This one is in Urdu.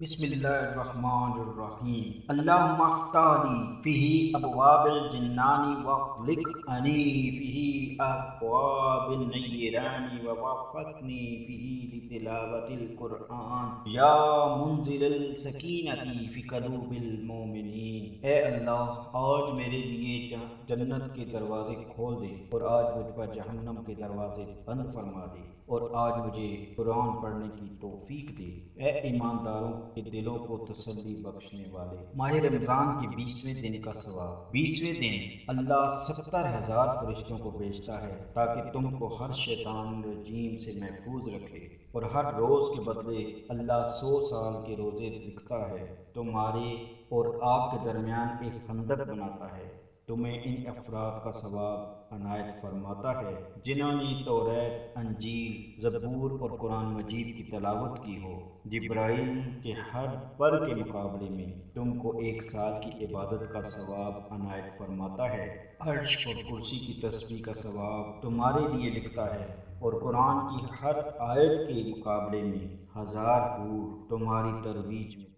بسم اللہ الرحمن الرحیم اللہم افتح لی فیہ ابواب الجنان واغلق عنی فیہ ابواب النیران ووفقنی فیہ لتلاوت القرآن یا منزل السکینۃ فی قلوب المؤمنین۔ اے اللہ، آج میرے لیے جنت کے دروازے کھول دے اور آج مجھ پر جہنم کے دروازے بند فرما دے، اور آج مجھے قرآن پڑھنے کی توفیق دے۔ اے ایمانداروں کے دلوں کو تسلی بخشنے والے، ماہ رمضان کے 20ویں دن کا ثواب۔ 20ویں دن اللہ 70,000 فرشتوں کو بھیجتا ہے تاکہ تم کو ہر شیطان رجیم سے محفوظ رکھے، اور ہر روز کے بدلے اللہ 100 سال کے روزے لکھتا ہے۔ تمہارے اور آپ کے درمیان ایک خندق بناتا ہے، تمہیں ان افراد کا ثواب عنایت فرماتا ہے جنہوں نے توریت، انجیل، زبور اور قرآن مجید کی تلاوت کی ہو۔ جبرائیل کے ہر پر کے مقابلے میں تم کو 1 سال کی عبادت کا ثواب عنایت فرماتا ہے۔ عرش اور کرسی کی تسبیح کا ثواب تمہارے لیے لکھتا ہے، اور قرآن کی ہر آیت کے مقابلے میں 1000 حور تمہاری ترویج میں